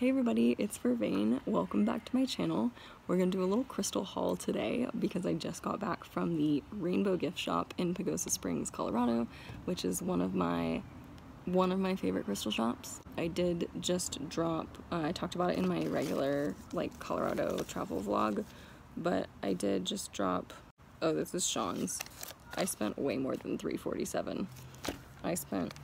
Hey everybody, it's Vervain. Welcome back to my channel. We're gonna do a little crystal haul today because I just got back from the Rainbow Gift Shop in Pagosa Springs, Colorado, which is one of my favorite crystal shops. I did just drop, I talked about it in my regular Colorado travel vlog, but I did just drop, oh, this is Sean's. I spent way more than $347. I spent,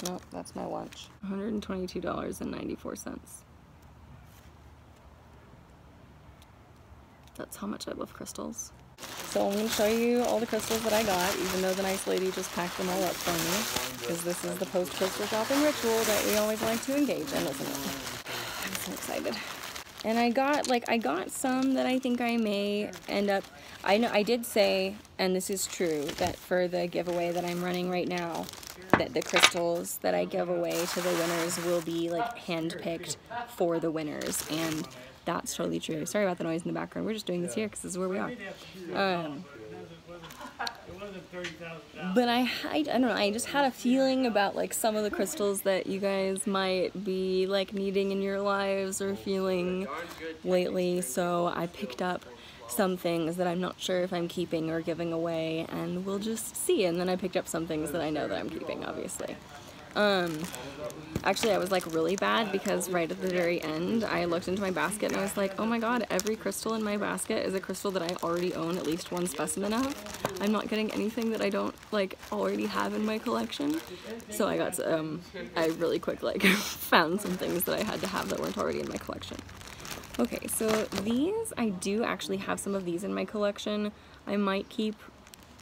no, that's my lunch. $122.94. That's how much I love crystals. So I'm going to show you all the crystals that I got, even though the nice lady just packed them all up for me, because this is the post-crystal shopping ritual that we always like to engage in, isn't it? I'm so excited. And I got some that I think I may end up, I did say, and this is true, that for the giveaway that I'm running right now, that the crystals that I give away to the winners will be hand-picked for the winners, and that's totally true. Sorry about the noise in the background. We're just doing this here because this is where we are. But I don't know, I just had a feeling about some of the crystals that you guys might be needing in your lives or feeling lately, so I picked up some things that I'm not sure if I'm keeping or giving away, and we'll just see. And then I picked up some things that I know that I'm keeping, obviously. Actually, I was really bad because right at the very end, I looked into my basket and I was like, oh my god, every crystal in my basket is a crystal that I already own at least one specimen of. I'm not getting anything that I don't already have in my collection. So I got I really quick found some things that I had to have that weren't already in my collection. Okay, so these, I do actually have some of these in my collection. I might keep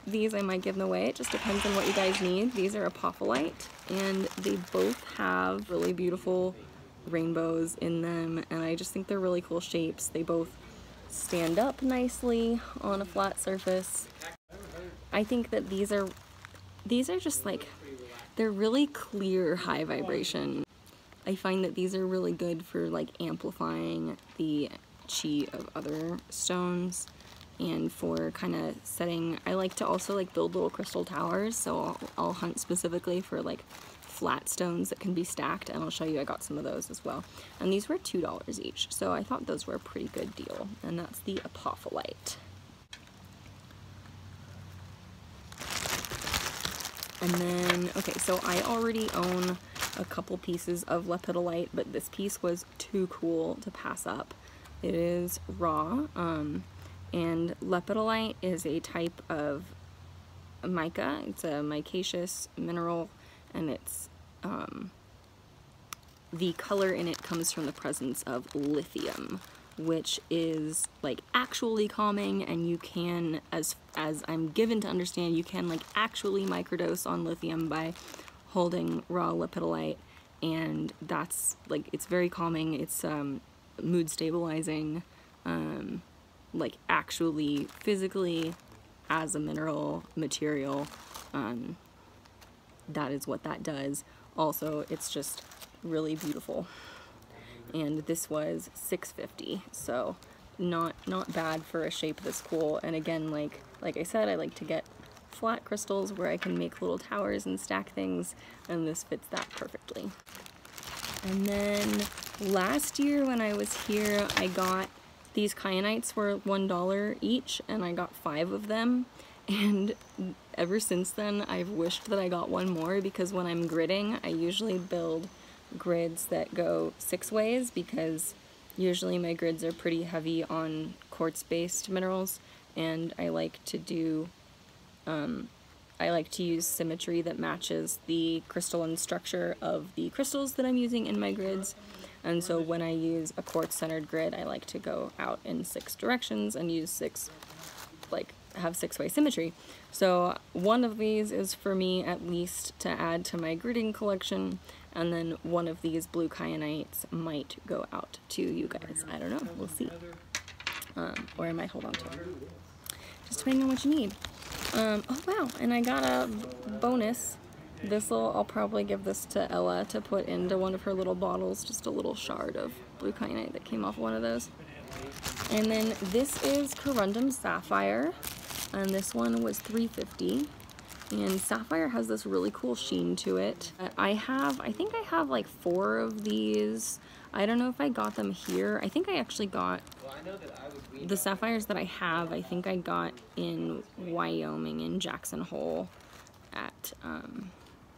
these, I might give them away. It just depends on what you guys need. These are apophyllite, and they both have really beautiful rainbows in them, and I just think they're really cool shapes. They both stand up nicely on a flat surface. I think that these are just they're really clear, high vibration. I find that these are really good for amplifying the chi of other stones, and for kind of setting. I like to also build little crystal towers, so I'll hunt specifically for flat stones that can be stacked, and I'll show you I got some of those as well. And these were $2 each, so I thought those were a pretty good deal, and that's the apophyllite. And then, okay, so I already own a couple pieces of lepidolite, but this piece was too cool to pass up. It is raw, and lepidolite is a type of mica. It's a micaceous mineral, and it's the color in it comes from the presence of lithium, which is actually calming, and you can, as I'm given to understand, you can actually microdose on lithium by holding raw lepidolite, and that's it's very calming. It's mood stabilizing, actually physically as a mineral material. That is what that does. Also, it's just really beautiful. And this was $6.50, so not bad for a shape this cool. And again, like I said, I like to get flat crystals where I can make little towers and stack things, and this fits that perfectly. And then last year when I was here, I got these kyanites for $1 each, and I got 5 of them. And ever since then, I've wished that I got one more, because when I'm gridding, I usually build grids that go 6 ways, because usually my grids are pretty heavy on quartz-based minerals, and I like to do use symmetry that matches the crystalline structure of the crystals that I'm using in my grids. And so when I use a quartz-centered grid, I like to go out in 6 directions and use have 6-way symmetry. So one of these is for me at least to add to my gridding collection, and then one of these blue kyanites might go out to you guys. I don't know, we'll see. Or I might hold on to it. Just depending on what you need. Oh wow, and I got a bonus. I'll probably give this to Ella to put into one of her little bottles, just a little shard of blue kyanite that came off one of those. And then this is corundum sapphire, and this one was $3.50. And sapphire has this really cool sheen to it. I think I have like 4 of these. I don't know if I got them here. I think I actually got the sapphires that I have. I think I got in Wyoming in Jackson Hole at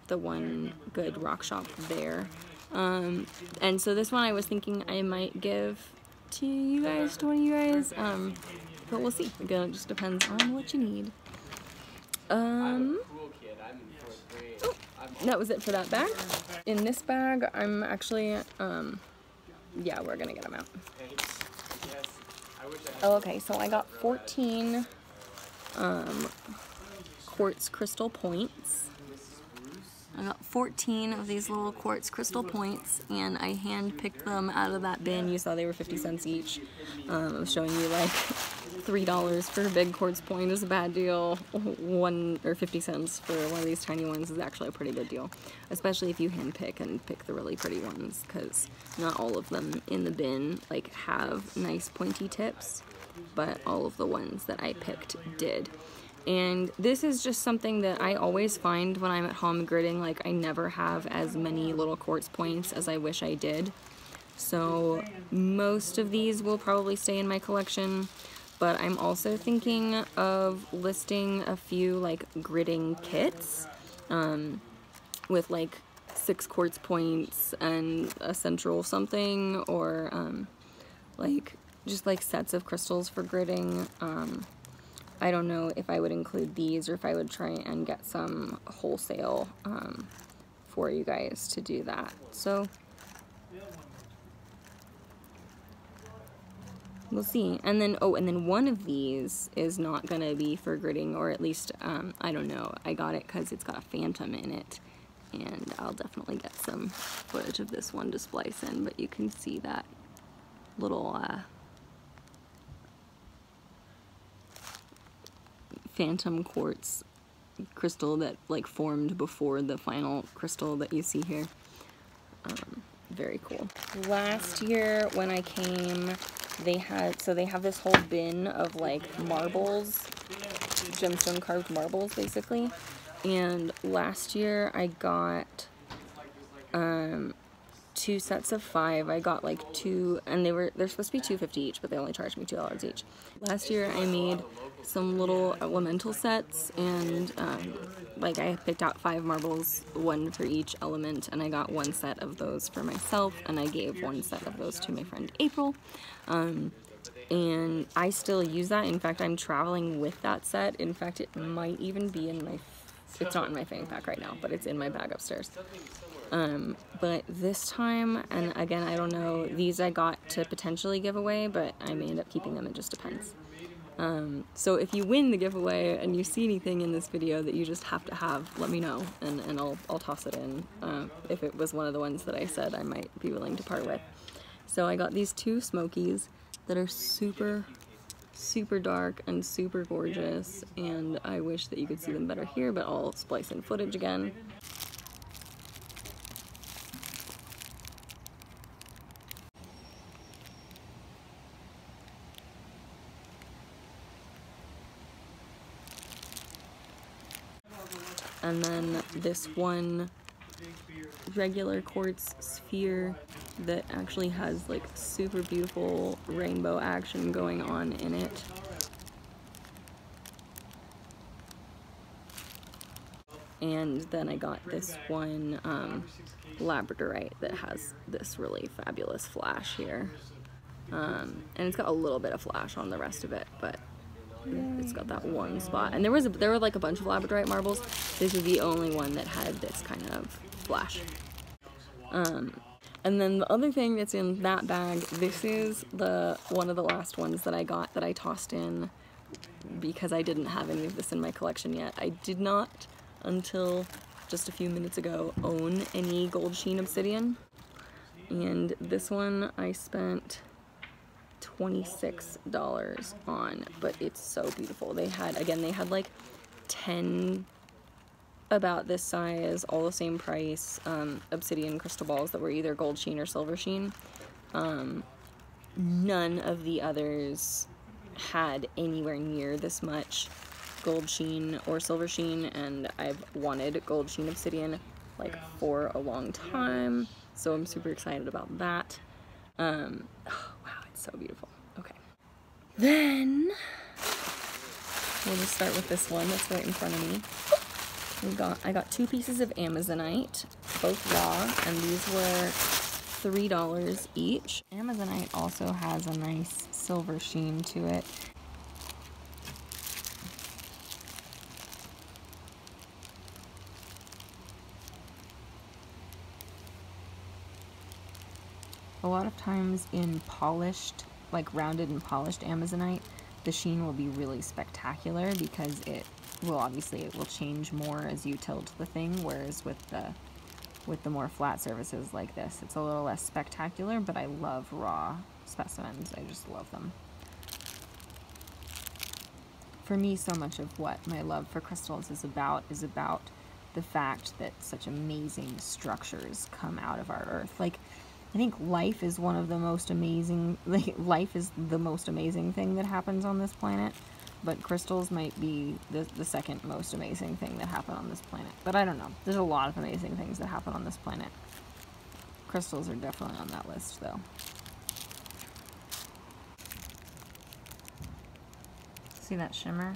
the One Good Rock Shop there. And so this one I was thinking I might give to you guys, to one of you guys. But we'll see. Again, it just depends on what you need. Oh, that was it for that bag. In this bag, I'm actually, yeah, we're gonna get them out. Oh, okay, so I got 14 quartz crystal points. I got 14 of these little quartz crystal points, and I hand-picked them out of that bin. You saw they were 50 cents each. I was showing you like $3 for a big quartz point is a bad deal. 1 or 50 cents for one of these tiny ones is actually a pretty good deal, especially if you hand-pick and pick the really pretty ones, because not all of them in the bin like have nice pointy tips, but all of the ones that I picked did. And this is just something that I always find when I'm at home gridding, like I never have as many little quartz points as I wish I did. So most of these will probably stay in my collection, but I'm also thinking of listing a few like gridding kits with like 6 quartz points and a central something, or like just like sets of crystals for gridding. I don't know if I would include these or if I would try and get some wholesale for you guys to do that. So we'll see. And then, oh, and then one of these is not gonna be for gridding, or at least, I don't know. I got it because it's got a phantom in it, and I'll definitely get some footage of this one to splice in, but you can see that little, phantom quartz crystal that like formed before the final crystal that you see here. Very cool. Last year when I came, they have this whole bin of like marbles, gemstone carved marbles basically, and last year I got 2 sets of 5. I got like 2, and they're supposed to be $2.50 each, but they only charged me $2 each. Last year I made some little elemental sets, and like I picked out 5 marbles, 1 for each element, and I got 1 set of those for myself, and I gave 1 set of those to my friend April. And I still use that. In fact, I'm traveling with that set. In fact, it might even be in my, it's not in my fanny pack right now, but it's in my bag upstairs. But this time, and again, I don't know, these I got to potentially give away, but I may end up keeping them. It just depends. So if you win the giveaway and you see anything in this video that you just have to have, let me know, and I'll toss it in, if it was one of the ones that I said I might be willing to part with. So I got these 2 smokies that are super, super dark and super gorgeous, and I wish that you could see them better here, but I'll splice in footage again. And then this one regular quartz sphere that actually has like super beautiful rainbow action going on in it. And then I got this one labradorite that has this really fabulous flash here. And it's got a little bit of flash on the rest of it, but it's got that one spot. And there were like a bunch of labradorite marbles. This was the only one that had this kind of flash. And then the other thing that's in that bag, this is one of the last ones that I got that I tossed in because I didn't have any of this in my collection yet. I did not, until just a few minutes ago, own any gold sheen obsidian. And this one I spent $26 on, but it's so beautiful. They had like 10 about this size, all the same price, obsidian crystal balls that were either gold sheen or silver sheen. None of the others had anywhere near this much gold sheen or silver sheen, and I've wanted gold sheen obsidian like for a long time, so I'm super excited about that. Oh, wow, it's so beautiful. Okay, then we'll just start with this one that's right in front of me. I got 2 pieces of Amazonite, both raw, and these were $3 each. Amazonite also has a nice silver sheen to it. A lot of times in polished, like rounded and polished Amazonite, the sheen will be really spectacular because it will change more as you tilt the thing, whereas with the more flat surfaces like this, it's a little less spectacular, but I love raw specimens. I just love them. For me, so much of what my love for crystals is about the fact that such amazing structures come out of our earth. Like, I think life is one of the most amazing, life is the most amazing thing that happens on this planet, but crystals might be the second most amazing thing that happened on this planet. But I don't know. There's a lot of amazing things that happen on this planet. Crystals are definitely on that list, though. See that shimmer?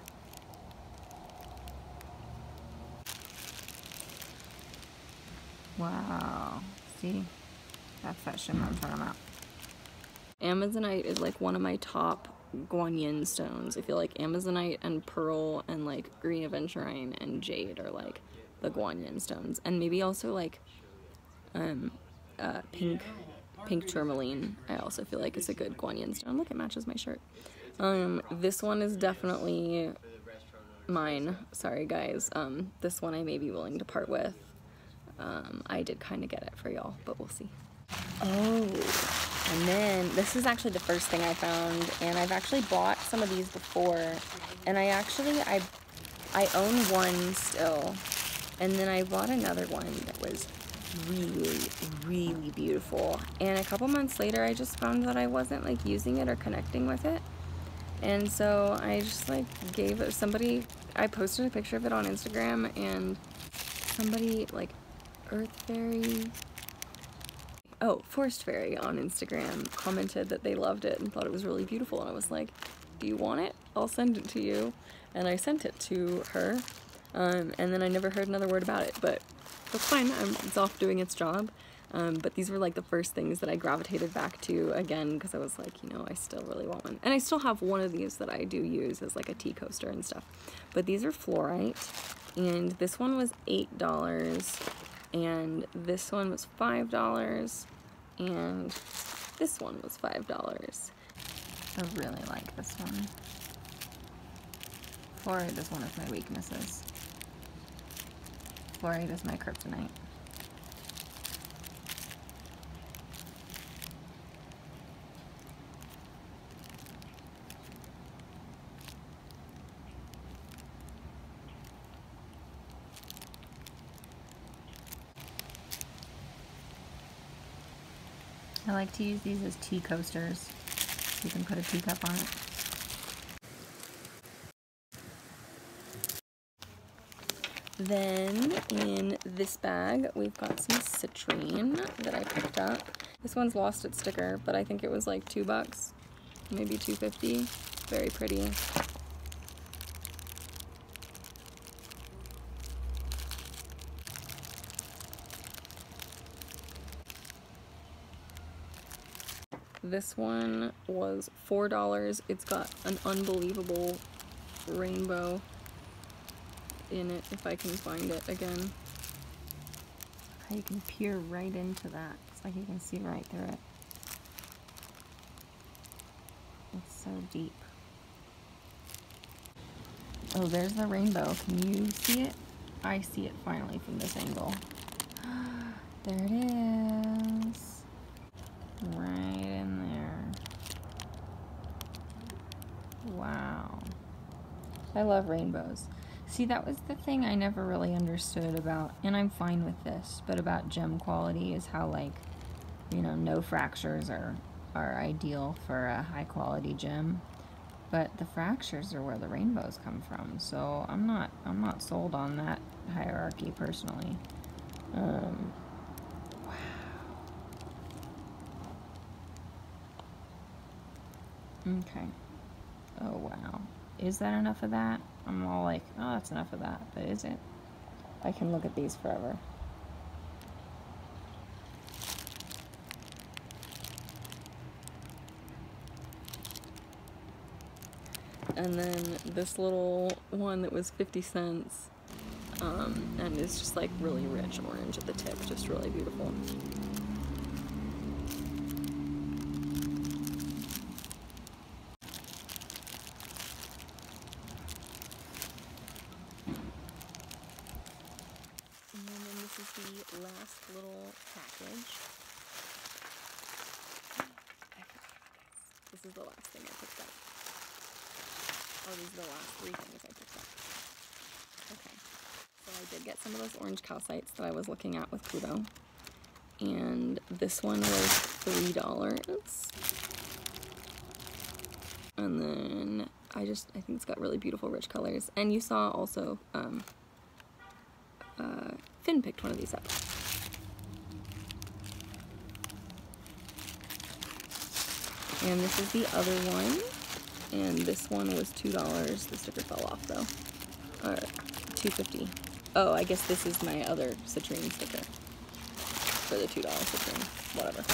Wow. See? That's that shimmer I'm talking about. Amazonite is like one of my top Guanyin stones. I feel like Amazonite and pearl and like green aventurine and jade are like the Guanyin stones, and maybe also like pink tourmaline. I also feel like is a good Guanyin stone. Look, it matches my shirt. This one is definitely mine. Sorry guys. This one I may be willing to part with. I did kind of get it for y'all, but we'll see. Oh, and then this is actually the first thing I found, and I've actually bought some of these before, and I own one still, and then I bought another one that was really, really beautiful, and a couple months later I just found that I wasn't like using it or connecting with it, and so I just like gave it somebody. I posted a picture of it on Instagram, and somebody like Forest Fairy on Instagram commented that they loved it and thought it was really beautiful, and I was like, do you want it? I'll send it to you. And I sent it to her, and then I never heard another word about it, but that's fine. It's off doing its job. But these were like the first things that I gravitated back to again, because I was like, you know, I still really want one. And I still have one of these that I do use as like a tea coaster and stuff. But these are fluorite, and this one was $8, and this one was $5, and this one was $5. I really like this one. Fluorite is one of my weaknesses. Fluorite is my kryptonite. I like to use these as tea coasters. You can put a teacup on it. Then in this bag, we've got some citrine that I picked up. This one's lost its sticker, but I think it was like $2, maybe $2.50. Very pretty. This one was $4. It's got an unbelievable rainbow in it, if I can find it again. You can peer right into that. It's like you can see right through it. It's so deep. Oh, there's the rainbow. Can you see it? I see it finally from this angle. There it is. Right in there. Wow. I love rainbows. See, that was the thing I never really understood about, and I'm fine with this, but about gem quality is how, like, you know, no fractures are ideal for a high quality gem. But the fractures are where the rainbows come from, so I'm not sold on that hierarchy personally. Wow. Okay. Oh wow. Is that enough of that? I'm all like, oh, that's enough of that, but is it? I can look at these forever. And then this little one that was 50 cents, and it's just like really rich orange at the tip, just really beautiful. And then this is the last little package. I forgot this. This is the last thing I picked up. Oh, these are the last 3 things I picked up. Okay. So I did get some of those orange calcites that I was looking at with Pluto. And this one was $3. And then I think it's got really beautiful rich colors. And you saw also, Finn picked one of these up. And this is the other one. And this one was $2. The sticker fell off though. Or $2.50. Oh, I guess this is my other citrine sticker. For the $2 citrine. Whatever.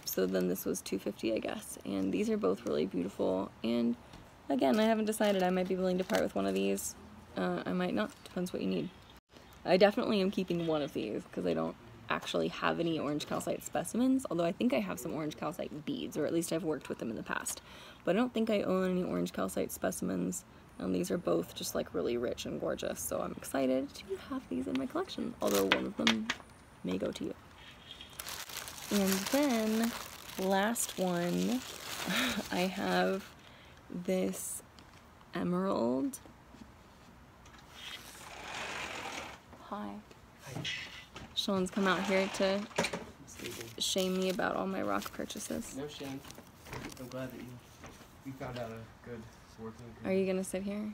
So then this was $2.50, I guess. And these are both really beautiful. And again, I haven't decided. I might be willing to part with one of these. I might not. Depends what you need. I definitely am keeping one of these because I don't actually have any orange calcite specimens, although I think I have some orange calcite beads, or at least I've worked with them in the past. But I don't think I own any orange calcite specimens, and these are both just like really rich and gorgeous, so I'm excited to have these in my collection, although one of them may go to you. And then, last one, I have this emerald. Hi. Hi. Sean's come out here to shame me about all my rock purchases. No shame. I'm glad that you found out a good working. Are you gonna sit here?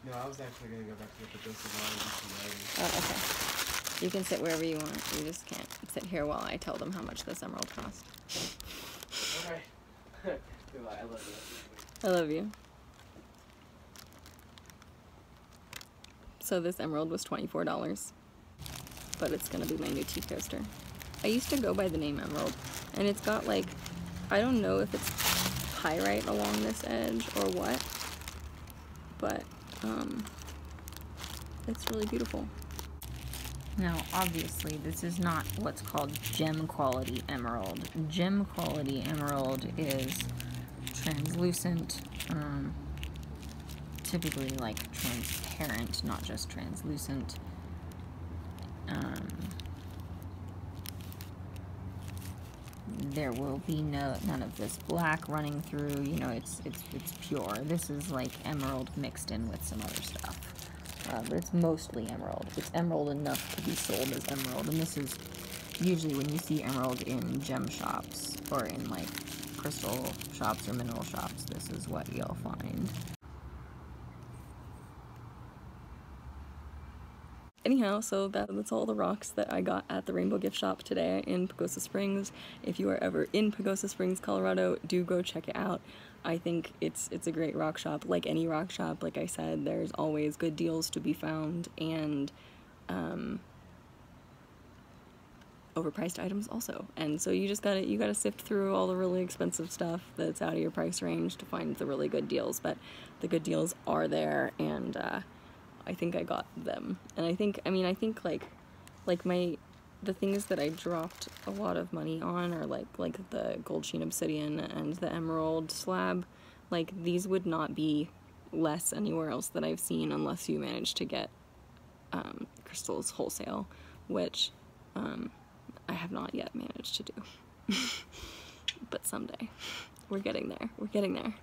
No, I was actually gonna go back to the dose of water and do some Oh, writing. okay. You can sit wherever you want. You just can't sit here while I tell them how much this emerald cost. Okay. Goodbye. I love you. I love you. So this emerald was $24, but it's gonna be my new tea coaster. I used to go by the name Emerald, and it's got like, I don't know if it's pyrite along this edge or what, but it's really beautiful. Now, obviously, this is not what's called gem quality emerald. Gem quality emerald is translucent, typically like transparent, not just translucent. There will be none of this black running through. You know, it's pure. This is like emerald mixed in with some other stuff. But it's mostly emerald. It's emerald enough to be sold as emerald, and this is usually when you see emerald in gem shops or in like crystal shops or mineral shops, this is what you'll find. Anyhow, so that's all the rocks that I got at the Rainbow Gift Shop today in Pagosa Springs. If you are ever in Pagosa Springs, Colorado, do go check it out. I think it's a great rock shop. Like any rock shop, like I said, there's always good deals to be found, and overpriced items also. And so you gotta sift through all the really expensive stuff that's out of your price range to find the really good deals. But the good deals are there, and I think I got them. And I think the things that I dropped a lot of money on are like the gold sheen obsidian and the emerald slab. Like, these would not be less anywhere else that I've seen unless you manage to get crystals wholesale, which I have not yet managed to do. But someday. We're getting there. We're getting there.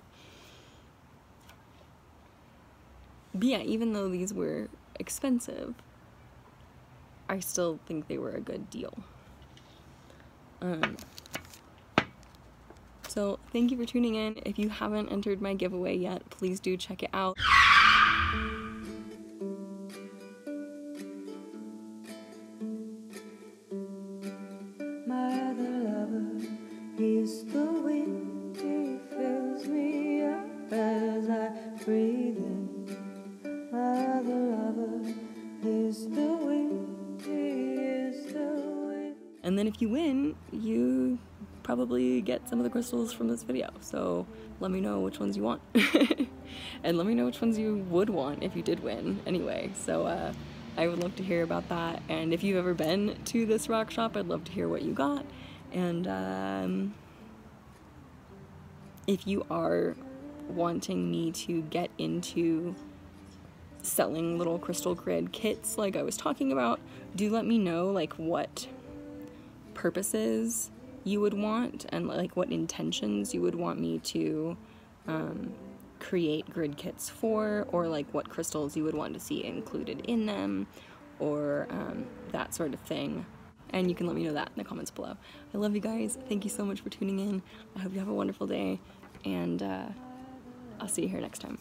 But yeah, even though these were expensive, I still think they were a good deal. So thank you for tuning in. If you haven't entered my giveaway yet, please do check it out. My other lover is the wind, he fills me up as I breathe in. My other lover is the wind, he is the wind. And then if you win, you probably get some of the crystals from this video. So let me know which ones you want. And let me know which ones you would want if you did win anyway. So I would love to hear about that. And if you've ever been to this rock shop, I'd love to hear what you got. And if you are wanting me to get into selling little crystal grid kits like I was talking about, do let me know like what purposes you would want and like what intentions you would want me to create grid kits for, or like what crystals you would want to see included in them, or that sort of thing. And you can let me know that in the comments below. I love you guys. Thank you so much for tuning in. I hope you have a wonderful day, and I'll see you here next time.